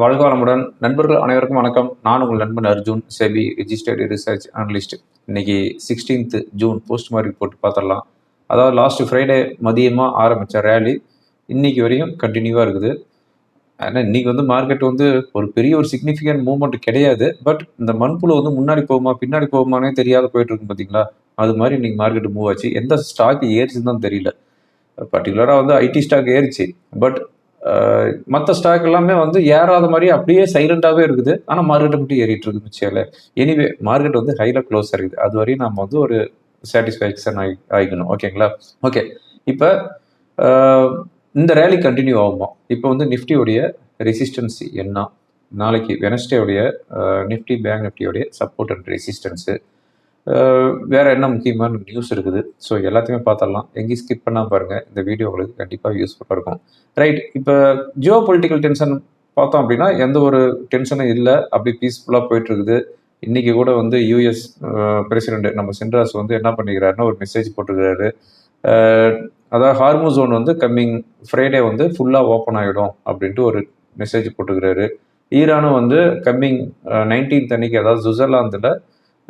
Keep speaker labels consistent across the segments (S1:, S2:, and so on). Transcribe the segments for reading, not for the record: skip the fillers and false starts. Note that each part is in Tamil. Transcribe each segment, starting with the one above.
S1: வாழ்க வளமுடன். நண்பர்கள் அனைவருக்கும் வணக்கம். நான் உங்கள் நண்பன் Arjun, SEBI registered research analyst. இன்னைக்கு 16th ஜூன் போஸ்ட் மார்க்கெட் போட்டு பார்த்துடலாம். அதாவது லாஸ்ட் ஃப்ரைடே மதியமாக ஆரம்பித்த ரேலி இன்னைக்கு வரையும் கண்டினியூவாக இருக்குது. ஆனால் இன்னைக்கு மார்க்கெட் ஒரு பெரிய ஒரு சிக்னிஃபிகண்ட் மூவ்மெண்ட் கிடையாது. பட் இந்த மண்புழு முன்னாடி போகுமா பின்னாடி போகுமானே தெரியாத போயிட்டு இருக்கு பார்த்தீங்களா? அது மாதிரி இன்னைக்கு மார்க்கெட் மூவ் ஆச்சு. எந்த ஸ்டாக் ஏறிச்சுன்னு தான் தெரியல. பர்டிகுலராக ஐடி ஸ்டாக் ஏறிச்சு. பட் மற்ற ஸ்டாக் எல்லாமே ஏறாத மாதிரி அப்படியே சைலண்டாகவே இருக்குது. ஆனால் மார்க்கெட்டை மட்டும் ஏறிட்டு இருக்குன்னு வச்சுக்கல. எனிவே மார்க்கெட் ஹையில் க்ளோஸ் இருக்குது. அது வரையும் நம்ம ஒரு சாட்டிஸ்ஃபேக்ஷன் ஆகிக்கணும். ஓகேங்களா? ஓகே. இப்போ இந்த ரேலி கண்டினியூ ஆகுமா? இப்போ நிஃப்டியோடைய ரெசிஸ்டன்ஸ் என்ன? நாளைக்கு வெனஸ்டேவுடைய நிஃப்டி பேங்க் நிஃப்டியோடைய சப்போர்ட் அண்ட் ரெசிஸ்டன்ஸு, வேறு என்ன முக்கியமான நியூஸ் இருக்குது. ஸோ எல்லாத்தையுமே பார்த்துடலாம். எங்கேயும் ஸ்கிப் பண்ணால் பாருங்கள். இந்த வீடியோ உங்களுக்கு கண்டிப்பாக யூஸ்ஃபுல்லாக இருக்கும். ரைட். இப்போ ஜியோ பொலிட்டிக்கல் டென்ஷன் பார்த்தோம் அப்படின்னா எந்த ஒரு டென்ஷனும் இல்லை. அப்படி பீஸ்ஃபுல்லாக போயிட்டுருக்குது. இன்றைக்கி கூட யூஎஸ் பிரசிடென்ட் நம்ம சென்ட்ராஸ் என்ன பண்ணிக்கிறாருன்னா ஒரு மெசேஜ் போட்டுக்கிறாரு. அதாவது ஹார்மோஸ் ஜோன் கம்மிங் ஃப்ரைடே ஃபுல்லாக ஓப்பன் ஆகிடும் அப்படின்ட்டு ஒரு மெசேஜ் போட்டுக்கிறாரு. ஈரானும் கம்மிங் 19th அன்னைக்கு, அதாவது சுவிட்சர்லாந்தில்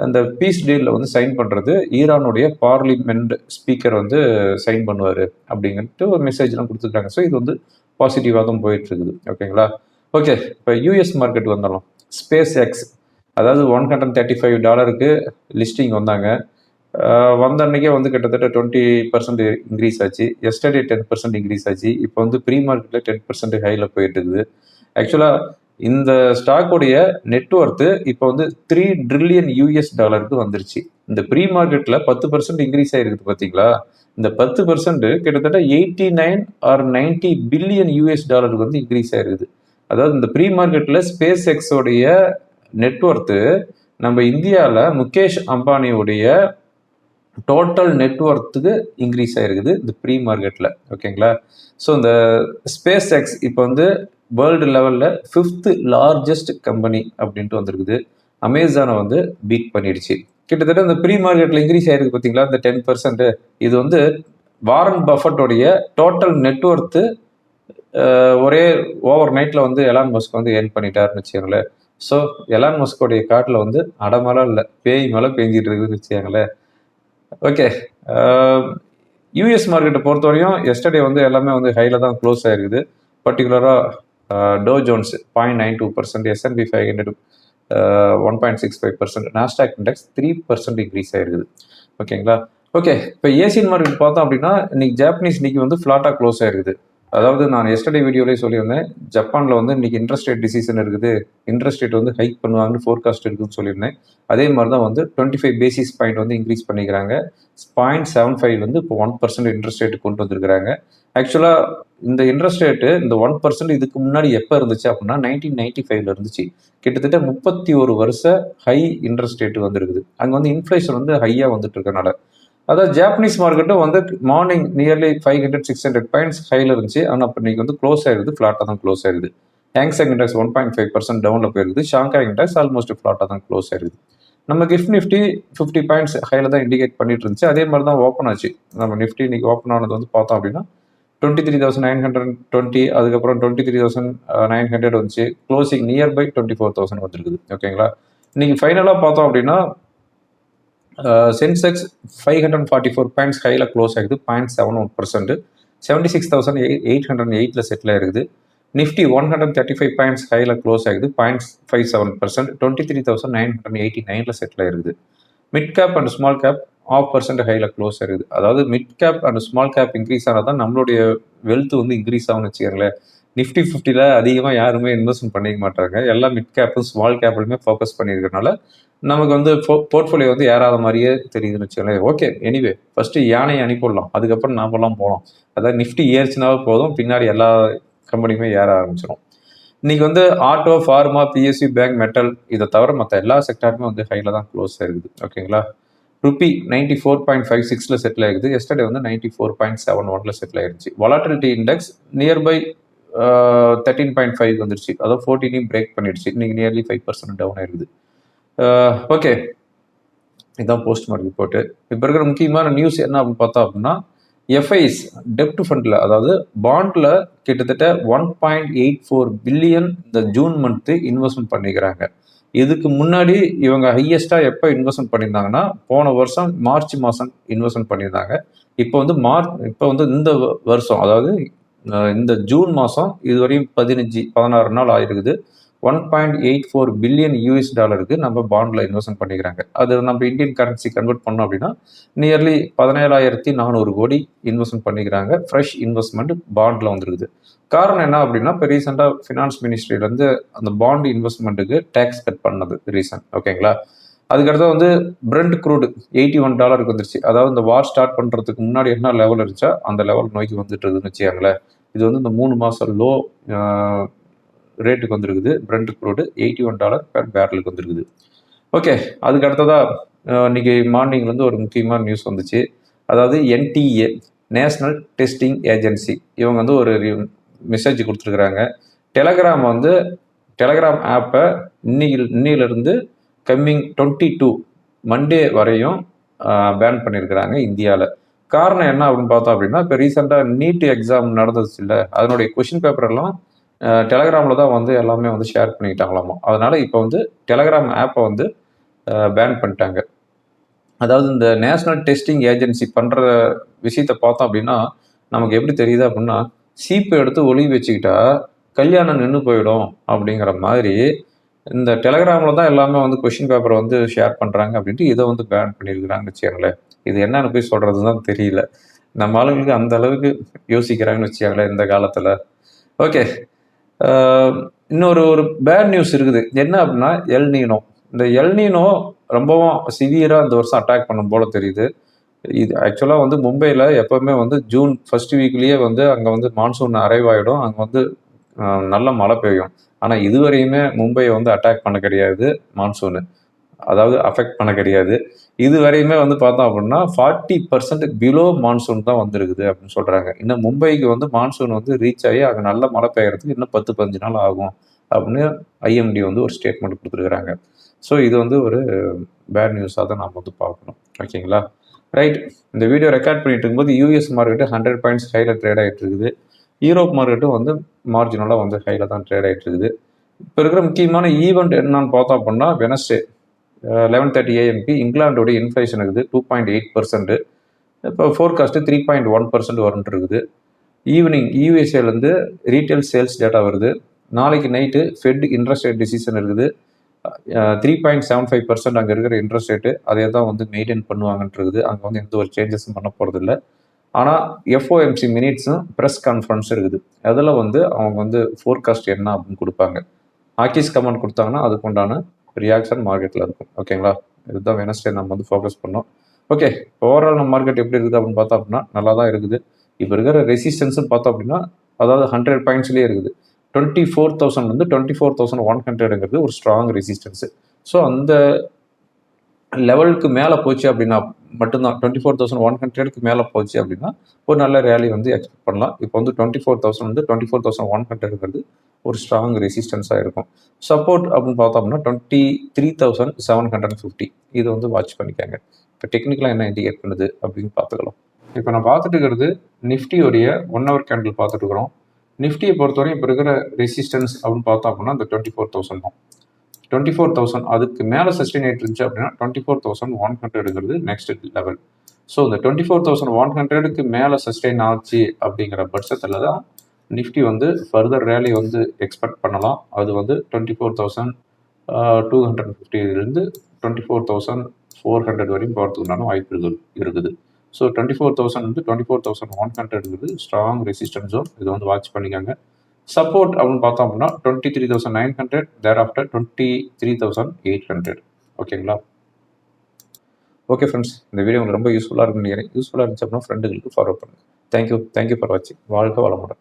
S1: அந்த பீஸ் டீலில் சைன் பண்ணுறது ஈரானுடைய பார்லிமெண்ட் ஸ்பீக்கர் சைன் பண்ணுவார் அப்படின்ட்டு ஒரு மெசேஜ்லாம் கொடுத்துருக்காங்க. ஸோ இது பாசிட்டிவாக தான் போயிட்டுருக்குது. ஓகேங்களா? ஓகே. இப்போ யூஎஸ் மார்க்கெட் வந்துடலாம். ஸ்பேஸ் எக்ஸ், அதாவது $135 லிஸ்டிங் வந்தாங்க. வந்த அன்றைக்கே கிட்டத்தட்ட 20% இன்க்ரீஸ் ஆச்சு. எஸ்டர்டே 10% இன்க்ரீஸ் ஆச்சு. இப்போ ப்ரீ மார்க்கெட்டில் 10% ஹையில் போயிட்டு இருக்குது. ஆக்சுவலாக இந்த ஸ்டாக்குடைய நெட்ஒர்த்து இப்போ $3 trillion வந்துருச்சு. இந்த ப்ரீ மார்க்கெட்டில் 10% இன்க்ரீஸ் ஆகிருக்குது பார்த்தீங்களா? இந்த 10% கிட்டத்தட்ட 89 or 90 பில்லியன் டாலருக்கு இன்க்ரீஸ் ஆகிருக்குது. அதாவது இந்த ப்ரீ மார்க்கெட்டில் ஸ்பேஸ் எக்ஸோடைய நெட்ஒர்த்து நம்ம இந்தியாவில் முகேஷ் அம்பானியோடைய டோட்டல் நெட்ஒர்த்துக்கு இன்க்ரீஸ் ஆகிருக்குது இந்த ப்ரீ மார்க்கெட்டில். ஓகேங்களா? ஸோ இந்த ஸ்பேஸ் எக்ஸ் இப்போ வேர்ல்டு லெவலில் 5th லார்ஜஸ்ட் கம்பெனி அப்படின்ட்டு வந்திருக்குது. அமேசானை பீட் பண்ணிடுச்சு. கிட்டத்தட்ட இந்த ப்ரீ மார்க்கெட்டில் இன்க்ரீஸ் ஆகிருக்கு பார்த்தீங்களா? இந்த 10%. இது வாரன் பஃபட்டோடைய டோட்டல் நெட்ஒர்த்து ஒரே ஓவர் நைட்டில் எலான் மஸ்க் ஏர்ன் பண்ணிட்டாருன்னு வச்சுக்கோங்களேன். ஸோ எலான் மஸ்கோடைய காட்டில் அடமலை இல்லை, பேய் மலை பெஞ்சிட்டு இருக்குதுன்னு வச்சுக்கோங்களேன். ஓகே. யூஎஸ் மார்க்கெட்டை பொறுத்தவரையும் எஸ்டர்டே எல்லாமே ஹையில் தான் க்ளோஸ் ஆகிருக்குது. பர்டிகுலராக to Jones 0.92%, S&P 500 1.65%, Nasdaq index 3% increase ஆகிருக்குது. ஓகேங்களா? ஓகே. இப்போ ஏசியன் மார்க்கெட் பார்த்தோம் அப்படின்னா இன்னைக்கு ஜாப்பனீஸ் இன்னைக்கு ஃப்ளாட்டாக க்ளோஸ் ஆகிருக்குது. அதாவது நான் எஸ்டர்டே வீடியோலேயே சொல்லியிருந்தேன், ஜப்பானில் இன்னைக்கு இன்ட்ரெஸ்ட் ரேட் டிசிஷன் இருக்குது. இன்ட்ரெஸ்ட் ரேட் ஹைக் பண்ணுவாங்கன்னு ஃபோர்காஸ்ட் இருக்குதுன்னு சொல்லியிருந்தேன். அதே மாதிரி தான் 25 பேசிஸ் பாயிண்ட் இன்க்ரீஸ் பண்ணிக்கிறாங்க. 0.75 இப்போ 1% இன்ட்ரெஸ்ட் ரேட்டு கொண்டு வந்திருக்கிறாங்க. ஆக்சுவலாக இந்த இன்ட்ரெஸ்ட் ரேட்டு இந்த 1% இதுக்கு முன்னாடி எப்போ இருந்துச்சு அப்படின்னா 1995 இருந்துச்சு. கிட்டத்தட்ட 31 வருஷ ஹை இன்ட்ரெஸ்ட் ரேட்டு வந்துருக்குது. அங்கே இன்ஃப்ளேஷன் ஹையாக வந்துட்டு இருக்கனால. அதாவது ஜாப்பனீஸ் மார்க்கெட்டும் மார்னிங் நியர்லி 500-600 பாயிண்ட்ஸ் ஹையில் இருந்துச்சு. ஆனால் இப்போ இன்னைக்கு க்ளோஸ் ஆகிருது, ஃப்ளாட்டாக தான் க்ளோஸ் ஆகிருது. ஹேங்செங் இண்டெக்ஸ் 1.5% டவுனில் போயிருக்குது. ஷாங்காய் இண்டெக்ஸ் ஆல்மோஸ்ட் ஃப்ளாட்டாக தான் க்ளோஸ் ஆகிருது. நம்ம கிஃப்ட் நிஃப்டி 50 பாயிண்ட்ஸ் ஹையில் தான் இண்டிகேட் பண்ணிட்டு இருந்துச்சு. அதே மாதிரி தான் ஓப்பன் ஆச்சு. நம்ம நிஃப்டி இன்னைக்கு ஓப்பன் ஆனது பார்த்தோம் அப்படின்னா 23,920, அதுக்கப்புறம் 23,900 வந்துச்சு. க்ளோசிங் நியர்பை 24,000 வந்துருக்குது. ஓகேங்களா? இன்னைக்கு ஃபைனலாக பார்த்தோம் அப்படின்னா சென்செக்ஸ் 544 பாயிண்ட்ஸ் ஹையில் க்ளோஸ் ஆகிடுது, 0.71%. 76,808 செட்டில் ஆகிருக்குது. நிஃப்டி 135 பாயிண்ட்ஸ் ஹையில் க்ளோஸ் ஆகிடுது, 0.57%. 23,989 செட்டில் ஆகிருக்குது. Mid cap and small cap 0.5% ஹையில் க்ளோஸ் ஆகிருக்குது. அதாவது mid cap and small cap increase ஆனால் தான் நம்மளுடைய வெல்த் இன்க்ரீஸ் ஆகும்னு வச்சுக்கோங்களேன். நிஃப்டி 50ல் அதிகமாக யாருமே இன்வெஸ்ட்மெண்ட் பண்ணிக்க மாட்டாங்க. எல்லாம் மிட் கேப்பும் ஸ்மால் கேப்லையுமே ஃபோக்கஸ் பண்ணியிருக்கனால நமக்கு போர்ட்ஃபோலியோ ஏறாத மாதிரியே தெரியுதுன்னு வச்சுக்கோங்களேன். ஓகே. எனிவே ஃபஸ்ட்டு யானையை அனுப்பிடலாம், அதுக்கப்புறம் நாமெல்லாம் போகலாம். அதாவது நிஃப்டி ஏறிச்சுனாவே போதும், பின்னாடி எல்லா கம்பெனியுமே ஏற ஆரம்பிச்சிடும். இன்னைக்கு auto, pharma, BSc, bank, metal இதை தவிர மற்ற எல்லா செக்டாருமே ஹையில் தான் க்ளோஸ் ஆகிருக்குது. ஓகேங்களா? ருப்பி 94.56 செட்டில் ஆகிடுது. எஸ்டர்டே 94.71 செட்டில் ஆகிடுச்சு. வொலாட்டிலிட்டி இண்டெக்ஸ் நியர்பை 13.5 வந்துருச்சு. அதாவது 14 பிரேக் பண்ணிடுச்சு. இன்னைக்கு நியர்லி 5% டவுன் ஆகிருக்குது. ஓகே. இதுதான் போஸ்ட் மார்க்கெட் ரிப்போர்ட்டு. இப்போ இருக்கிற முக்கியமான நியூஸ் என்ன அப்படின்னு பார்த்தோம் அப்படின்னா எஃப்ஐஸ் டெப்ட் ஃபண்டில், அதாவது பாண்டில் கிட்டத்தட்ட 1.84 பில்லியன் இந்த ஜூன் மந்த்து இன்வெஸ்ட்மெண்ட் பண்ணிக்கிறாங்க. இதுக்கு முன்னாடி இவங்க ஹையஸ்ட்டாக எப்போ இன்வெஸ்ட்மெண்ட் பண்ணியிருந்தாங்கன்னா போன வருஷம் மார்ச் மாதம் இன்வெஸ்ட்மெண்ட் பண்ணியிருந்தாங்க. இப்போ வந்து இந்த வருஷம், அதாவது இந்த ஜூன் மாதம் இதுவரையும் 16 நாள் ஆயிருக்குது. 1.84 பில்லியன் யூஎஸ் டாலருக்கு நம்ம பாண்டில் இன்வெஸ்ட்மெண்ட் பண்ணிக்கிறாங்க. அது நம்ம இந்தியன் கரன்சி கன்வெர்ட் பண்ணோம் அப்படின்னா நியர்லி 17,400 கோடி இன்வெஸ்ட்மெண்ட் பண்ணிக்கிறாங்க. ஃப்ரெஷ் இன்வெஸ்ட்மெண்ட் பாண்டில் வந்துருக்குது. காரணம் என்ன அப்படின்னா, இப்போ ரீசெண்டாக ஃபினான்ஸ் மினிஸ்ட்ரியிலேருந்து அந்த பாண்ட் இன்வெஸ்ட்மெண்ட்டுக்கு டேக்ஸ் கட் பண்ணது ரீசன். ஓகேங்களா? அதுக்கடுத்து வந்து பிரெண்ட் க்ரூடு $81 வந்துருச்சு. அதாவது இந்த வார் ஸ்டார்ட் பண்ணுறதுக்கு முன்னாடி என்ன லெவல் இருந்துச்சா அந்த லெவல் நோக்கி வந்துட்டு இருக்குதுன்னு வச்சுக்காங்களேன். இது வந்து இந்த 3 மாதம் லோ ரேட்டுக்கு வந்துருக்குது. பிரெண்ட் க்ரூடு $81 பெர் பேரலுக்கு வந்துருக்குது. ஓகே, அதுக்கு அடுத்ததாக இன்னைக்கு மார்னிங்லேருந்து ஒரு முக்கியமான நியூஸ் வந்துச்சு. அதாவது NTA நேஷ்னல் டெஸ்டிங் ஏஜென்சி இவங்க வந்து ஒரு மெசேஜ் கொடுத்துருக்குறாங்க. டெலகிராம் ஆப்பை இன்னிலிருந்து கம்மிங் 22 மண்டே வரையும் பேன் பண்ணியிருக்கிறாங்க இந்தியாவில். காரணம் என்ன அப்படின்னு பார்த்தோம் அப்படின்னா, இப்போ ரீசெண்டாக நீட் எக்ஸாம் நடந்துச்சு இல்லை, அதனுடைய கொஷின் பேப்பர் எல்லாம் டெலகிராமில் தான் வந்து எல்லாமே வந்து ஷேர் பண்ணிக்கிட்டாங்களாமா. அதனால் இப்போ வந்து டெலகிராம் ஆப்பை வந்து பேன் பண்ணிட்டாங்க. அதாவது இந்த நேஷ்னல் டெஸ்டிங் ஏஜென்சி பண்ணுற விஷயத்தை பார்த்தோம் அப்படின்னா நமக்கு எப்படி தெரியுது அப்படின்னா, சீப்பை எடுத்து ஒளி வச்சுக்கிட்டா கல்யாணம் நின்று போயிடும் அப்படிங்கிற மாதிரி இந்த டெலகிராமில் தான் எல்லாமே வந்து கொஷின் பேப்பரை வந்து ஷேர் பண்ணுறாங்க அப்படின்ட்டு இதை வந்து பேன் பண்ணியிருக்கிறாங்கன்னு வச்சுக்கோங்களேன். இது என்னன்னு போய் சொல்கிறது தான் தெரியல. நம்ம ஆளுங்களுக்கு அந்த அளவுக்கு யோசிக்கிறாங்கன்னு வச்சுக்கோங்களேன் இந்த காலத்தில். ஓகே, இன்னொரு பேட் நியூஸ் இருக்குது. என்ன அப்படின்னா எல்னினோ. இந்த எல்னினோ ரொம்பவும் சிவியராக இந்த வருஷம் அட்டாக் பண்ணும் போல தெரியுது. இது ஆக்சுவலாக வந்து மும்பையில் எப்போவுமே வந்து ஜூன் ஃபர்ஸ்ட் வீக்லேயே வந்து அங்கே வந்து மான்சூன் அரைவ் ஆகிடும். அங்கே வந்து நல்ல மழை பெய்யும். ஆனால் இதுவரையுமே மும்பையை வந்து அட்டாக் பண்ண கிடையாது மான்சூனு, அதாவது அஃபெக்ட் பண்ண கிடையாது. இது வரையுமே வந்து பார்த்தோம் அப்படின்னா 40% பிலோ மான்சூன் தான் வந்துருக்குது அப்படின்னு சொல்கிறாங்க. இன்னும் மும்பைக்கு வந்து மான்சூன் வந்து ரீச் ஆகி அங்கே நல்ல மழை பெய்யறதுக்கு இன்னும் 10-15 நாள் ஆகும் அப்படின்னு IMD வந்து ஒரு ஸ்டேட்மெண்ட் கொடுத்துருக்குறாங்க. ஸோ இது வந்து ஒரு பேட் நியூஸாக தான் நாம் வந்து பார்க்கணும். ஓகேங்களா? ரைட், இந்த வீடியோ ரெக்கார்ட் பண்ணிட்டு இருக்கும்போது US மார்க்கெட்டு 100 பாயிண்ட்ஸ் ஹையில் ட்ரேட் ஆகிட்டு இருக்குது. யூரோப் மார்க்கெட்டும் வந்து மார்ஜினலாக வந்து ஹையில் தான் ட்ரேட் ஆகிட்டு இருக்குது. இப்போ இருக்கிற முக்கியமான ஈவெண்ட் என்னன்னு பார்த்தோம் அப்படின்னா, வெனஸ்டே 11:30 AM இங்கிலாண்டோடைய இன்ஃப்ளேஷன் இருக்குது 2.8%. இப்போ ஃபோர்காஸ்ட்டு 3.1% வரும்னு இருக்குது. ஈவினிங் யூஎஸ்ஏலேருந்து ரீட்டைல் சேல்ஸ் டேட்டா வருது. நாளைக்கு night fed interest rate decision இருக்குது. 3.75% அங்கே இருக்கிற இன்ட்ரெஸ்ட் ரேட்டு அதே தான் வந்து மெயின்டைன் பண்ணுவாங்கன்றது. அங்கே வந்து எந்த ஒரு சேஞ்சஸும் பண்ண போகிறது இல்லை. ஆனால் FOMC மினிட்ஸும் ப்ரெஸ் கான்ஃபரன்ஸ் இருக்குது. அதில் வந்து அவங்க வந்து ஃபோர்காஸ்ட் என்ன அப்படின்னு கொடுப்பாங்க. ஹாக்கிஸ் கமெண்ட் கொடுத்தாங்கன்னா அதுக்கு உண்டான ரியாக்ஷன் மார்க்கெட்டில் இருக்கும். ஓகேங்களா? இதுதான் வெனஸ்டே நம்ம வந்து ஃபோக்கஸ் பண்ணோம். ஓகே, ஓவரால் நம்ம மார்க்கெட் எப்படி இருக்குது அப்படின்னு பார்த்தோம் அப்படின்னா நல்லா தான் இருக்குது. இப்போ இருக்கிற ரெசிஸ்டன்ஸும் பார்த்தோம் அப்படின்னா அதாவது 100 பாயிண்ட்ஸ்லேயே இருக்குது. 24,000 வந்து 24,100ங்கிறது ஒரு ஸ்ட்ராங் ரெசிஸ்டன்ஸு. ஸோ அந்த லெவலுக்கு மேலே போச்சு அப்படின்னா மட்டும்தான் 24,100க்கு மேலே போச்சு அப்படின்னா ஒரு நல்ல ரேலி வந்து எக்ஸ்பெக்ட் பண்ணலாம். இப்போ வந்து 24,000 வந்து 24,100ங்கிறது ஒரு ஸ்ட்ராங் ரெசிஸ்டன்ஸாக இருக்கும். சப்போர்ட் அப்படின்னு பார்த்தோம்னா 23,750 இது வந்து வாட்ச் பண்ணிக்காங்க. இப்போ டெக்னிக்கலாக என்ன இண்டிகேட் பண்ணுது அப்படின்னு பார்த்துக்கலாம். இப்போ நான் பார்த்துட்டு இருக்கிறது நிஃப்டியோடைய 1 hour கேண்டில் பார்த்துட்டு இருக்கிறோம். நிஃப்டியை பொறுத்தவரையும் இப்போ இருக்கிற ரெசிஸ்டன்ஸ் அப்படின்னு பார்த்தோம் அப்படின்னா இந்த 24,000 தான். 24,000 அதுக்கு மேலே சஸ்டெயின் ஆகிட்டு இருந்துச்சு அப்படின்னா 24,100ங்கிறது நெக்ஸ்ட் லெவல். ஸோ இந்த 24,100க்கு மேலே சஸ்டெயின் ஆச்சு அப்படிங்கிற பட்சத்தில் தான் நிஃப்டி வந்து ஃபர்தர் ரேலி வந்து எக்ஸ்பெக்ட் பண்ணலாம். அது வந்து 24,250லேருந்து 24,400 வரையும் போகிறதுக்குண்டான வாய்ப்பு இருக்குது. ஸோ 24,000 வந்து 24,100ங்கிறது ஸ்ட்ராங் ரெசிஸ்டன்ஸ் ஜோன். இது வந்து வாட்ச் பண்ணிக்காங்க. சப்போர்ட் அப்படின்னு பார்த்தோம் அப்படின்னா 23,900, தேர் ஆஃப்டர் 23,800. ஓகேங்களா? ஓகே ஃப்ரெண்ட்ஸ், இந்த வீடியோ உங்களுக்கு ரொம்ப யூஸ்ஃபுல்லாக இருக்குன்னு நினைக்கிறேன். யூஸ்ஃபுல்லாக இருந்துச்சு அப்படின்னா ஃப்ரெண்டுகளுக்கு ஃபார்வர்ட் பண்ணுங்கள். தேங்க்யூ ஃபார் வாட்சிங். வாழ்க வளமுடன்.